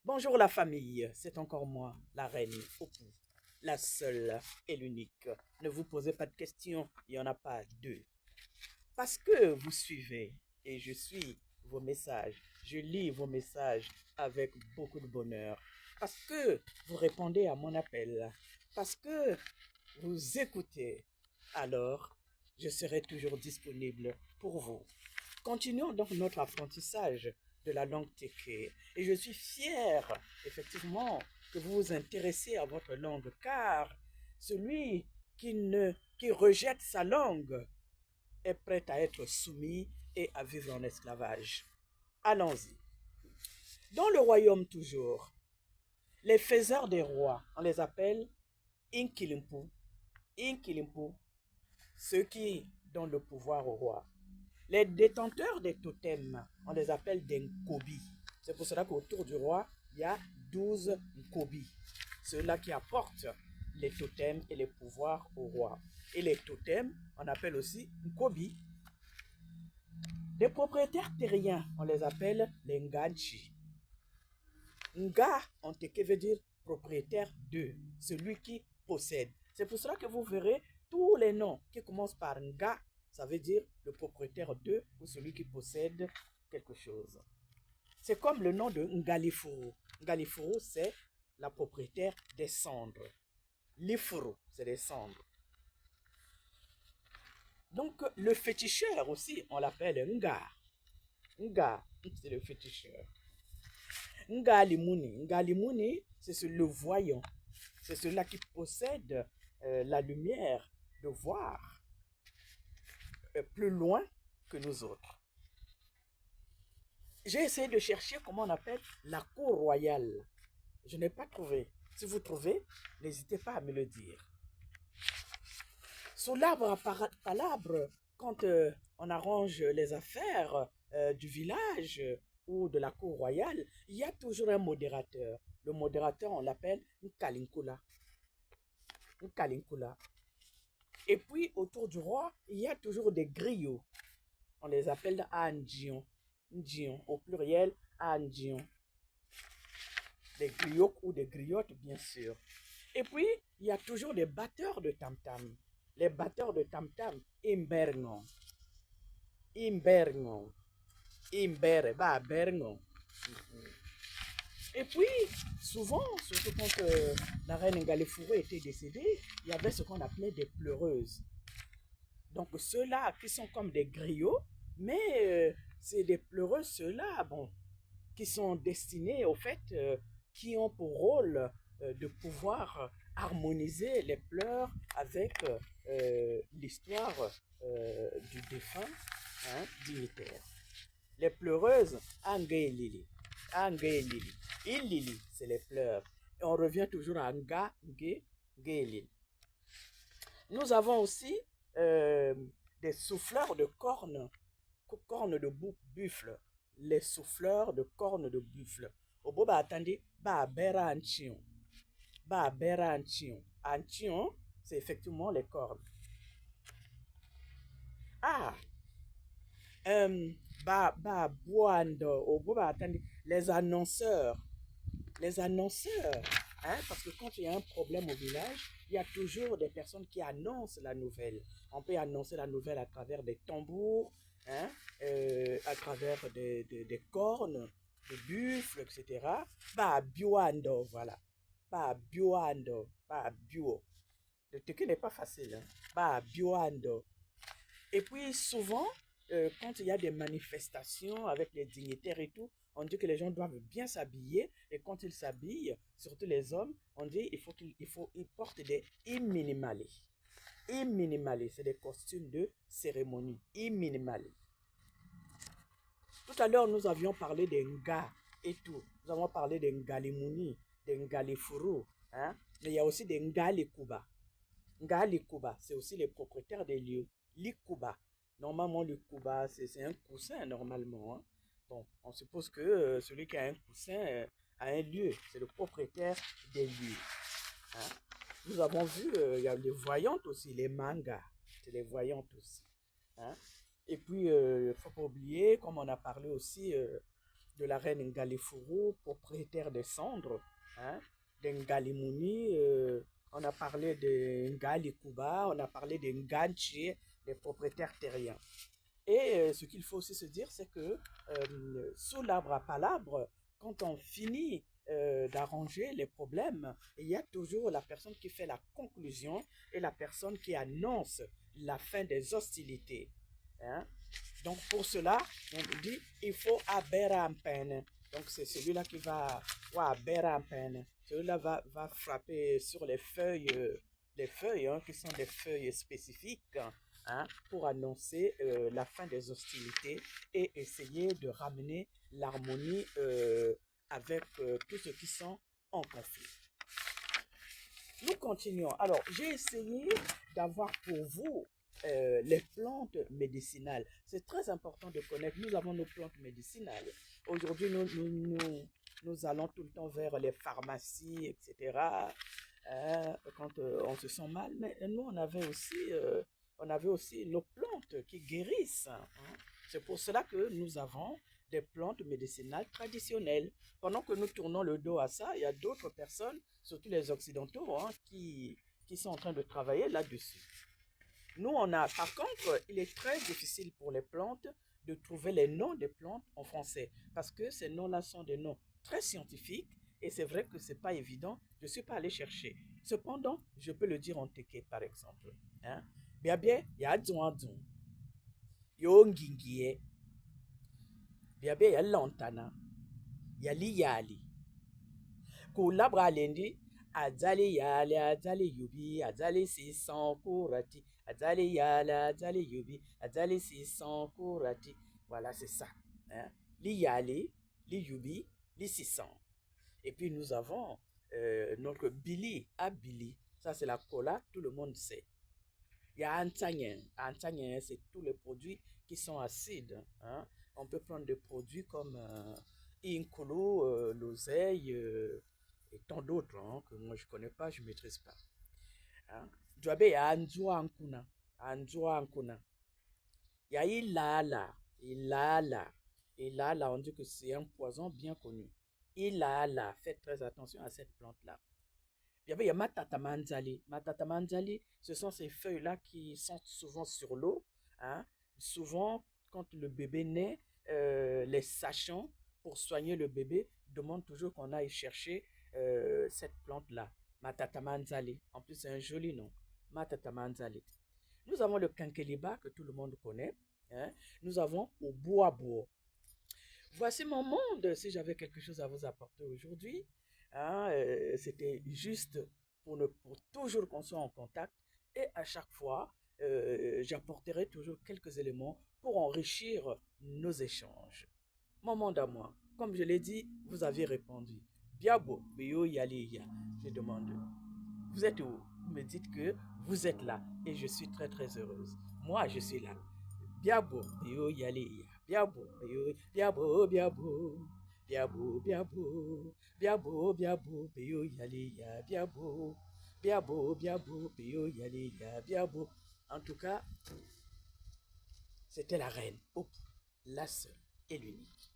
Bonjour la famille, c'est encore moi, la reine Opu, la seule et l'unique. Ne vous posez pas de questions, il n'y en a pas deux. Parce que vous suivez et je suis vos messages, je lis vos messages avec beaucoup de bonheur. Parce que vous répondez à mon appel, parce que vous écoutez, alors je serai toujours disponible pour vous. Continuons donc notre apprentissage de la langue Téké. Et je suis fier, effectivement, que vous vous intéressez à votre langue, car celui qui rejette sa langue est prêt à être soumis et à vivre en esclavage. Allons-y. Dans le royaume toujours, les faiseurs des rois, on les appelle Inkilimpu. Inkilimpu, ceux qui donnent le pouvoir au roi. Les détenteurs des totems, on les appelle des Nkobi. C'est pour cela qu'autour du roi, il y a 12 Nkobi. Ceux-là qui apportent les totems et les pouvoirs au roi. Et les totems, on appelle aussi Nkobi. Les propriétaires terriens, on les appelle les Nganchi. Nga en teke veut dire propriétaire de, celui qui possède. C'est pour cela que vous verrez tous les noms qui commencent par Nga, ça veut dire le propriétaire de ou celui qui possède quelque chose. C'est comme le nom de Ngalifuru. Ngalifuru, c'est la propriétaire des cendres. Lifuru, c'est des cendres. Donc, le féticheur aussi, on l'appelle Nga. Nga, c'est le féticheur. Ngalimuni. Ngalimuni, c'est le voyant. C'est celui-là qui possède la lumière de voir plus loin que nous autres. J'ai essayé de chercher comment on appelle la cour royale. Je n'ai pas trouvé. Si vous trouvez, n'hésitez pas à me le dire. Sous l'arbre à palabre, quand on arrange les affaires du village ou de la cour royale, il y a toujours un modérateur. Le modérateur, on l'appelle Nkalinkula. Nkalinkula. Et puis, autour du roi, il y a toujours des griots. On les appelle Anjion. Njion, au pluriel, Anjion. Des griots ou des griottes, bien sûr. Et puis, il y a toujours des batteurs de tam-tam. Les batteurs de tam-tam, Imbergon. Imbergon. Imber, bah, Bergon. Et puis, souvent, surtout quand la reine Ngalefuru était décédée, il y avait ce qu'on appelait des pleureuses. Donc, ceux-là qui sont comme des griots, mais c'est des pleureuses, ceux-là, bon, qui sont destinés, au fait, qui ont pour rôle de pouvoir harmoniser les pleurs avec l'histoire du défunt dignitaire. Les pleureuses, Anga et Lili. Anga et Lili. Lili, c'est les pleurs. Et on revient toujours à Anga, Nge, Nge et Lili. Nous avons aussi des souffleurs de cornes de buffle. Les souffleurs de cornes de buffle. Au bout, attendez, bera anchion. Bera anchion. Anchion, c'est effectivement les cornes. Ah, boando. Au bout, attendez, les annonceurs. Les annonceurs. Hein, parce que quand il y a un problème au village, il y a toujours des personnes qui annoncent la nouvelle. On peut annoncer la nouvelle à travers des tambours, hein, à travers des cornes, des buffles, etc. Bioando, voilà. Bioando, bio. Le truc n'est pas facile. Hein. Bioando. Et puis souvent, quand il y a des manifestations avec les dignitaires et tout, on dit que les gens doivent bien s'habiller. Et quand ils s'habillent, surtout les hommes, on dit qu'ils portent des imminimali. Imminimali, c'est des costumes de cérémonie. Imminimali. Tout à l'heure, nous avions parlé des Nga et tout. Nous avons parlé des Ngalimuni, des Ngalifuru. Hein? Mais il y a aussi des Ngalikuba. Ngalikuba, c'est aussi les propriétaires des lieux. Likuba. Normalement, le kuba, c'est un coussin, normalement. Hein. Bon, on suppose que celui qui a un coussin a un lieu. C'est le propriétaire des lieux. Hein. Nous avons vu, il y a les voyantes aussi, les mangas. C'est les voyantes aussi. Hein. Et puis, il ne faut pas oublier, comme on a parlé aussi de la reine Ngalifuru, propriétaire des cendres, hein, de Ngalimuni, on a parlé de Ngali Kuba, on a parlé de Nganchi, des propriétaires terriens. Et ce qu'il faut aussi se dire, c'est que sous l'arbre à palabre, quand on finit d'arranger les problèmes, il y a toujours la personne qui fait la conclusion et la personne qui annonce la fin des hostilités. Hein? Donc pour cela, on dit il faut peine. Donc c'est celui-là qui va peine. Celui-là va frapper sur les feuilles hein, qui sont des feuilles spécifiques hein, pour annoncer la fin des hostilités et essayer de ramener l'harmonie avec tous ceux qui sont en conflit. Nous continuons. Alors, j'ai essayé d'avoir pour vous les plantes médicinales. C'est très important de connaître. Nous avons nos plantes médicinales. Aujourd'hui, nous allons tout le temps vers les pharmacies, etc. Quand on se sent mal. Mais nous, on avait aussi nos plantes qui guérissent. Hein. C'est pour cela que nous avons des plantes médicinales traditionnelles. Pendant que nous tournons le dos à ça, il y a d'autres personnes, surtout les Occidentaux, hein, qui sont en train de travailler là-dessus. Nous, par contre, il est très difficile pour les plantes de trouver les noms des plantes en français, parce que ces noms-là sont des noms très scientifiques, et c'est vrai que ce n'est pas évident, je ne suis pas allé chercher. Cependant, je peux le dire en teke, par exemple. Hein? Bien, bien, il y a Dzouandou, yo Ngingie, bien, bien, il y a Lantana, il y a Liyali. Kulabra alendi, adzali yale, adzali yubi, adzali 600 kurati, adzali yale, adzali yubi, adzali 600 kurati. Voilà, c'est ça. Hein? Li yale, li yubi, li 600. Et puis nous avons notre Billy, à Billy. Ça, c'est la cola, tout le monde sait. Il y a Antagnen. Antagnen, c'est tous les produits qui sont acides. Hein? On peut prendre des produits comme Inkolo, l'oseille et tant d'autres hein, que moi je ne connais pas, je ne maîtrise pas. Hein? Il y a Anzua Ankuna. Anzua Ankuna. Il y a Ilala. Ilala. Ilala, on dit que c'est un poison bien connu. Ilala. Faites très attention à cette plante-là. Il y a Matatamanzali. Matatamanzali, ce sont ces feuilles-là qui sont souvent sur l'eau. Hein? Souvent, quand le bébé naît, les sachants, pour soigner le bébé, demandent toujours qu'on aille chercher cette plante-là. Matatamanzali. En plus, c'est un joli nom. Matatamanzali. Nous avons le Kankeliba que tout le monde connaît. Hein? Nous avons Obuabo. Voici mon monde, si j'avais quelque chose à vous apporter aujourd'hui. Hein, c'était juste pour toujours qu'on soit en contact et à chaque fois, j'apporterai toujours quelques éléments pour enrichir nos échanges. Mon monde à moi, comme je l'ai dit, vous avez répondu. Biabo, Bio Yaliya. Je demande, vous êtes où? Vous me dites que vous êtes là et je suis très très heureuse. Moi, je suis là. Biabo, Bio Yaliya. Biabo, Biabo, Biabo. Biabo, Biabo, Biabo, Biabo, Bio Yaliya, Biabo, Biabo, Biabo, Bio Yaliya, Biabo. En tout cas, c'était la reine, la seule et l'unique.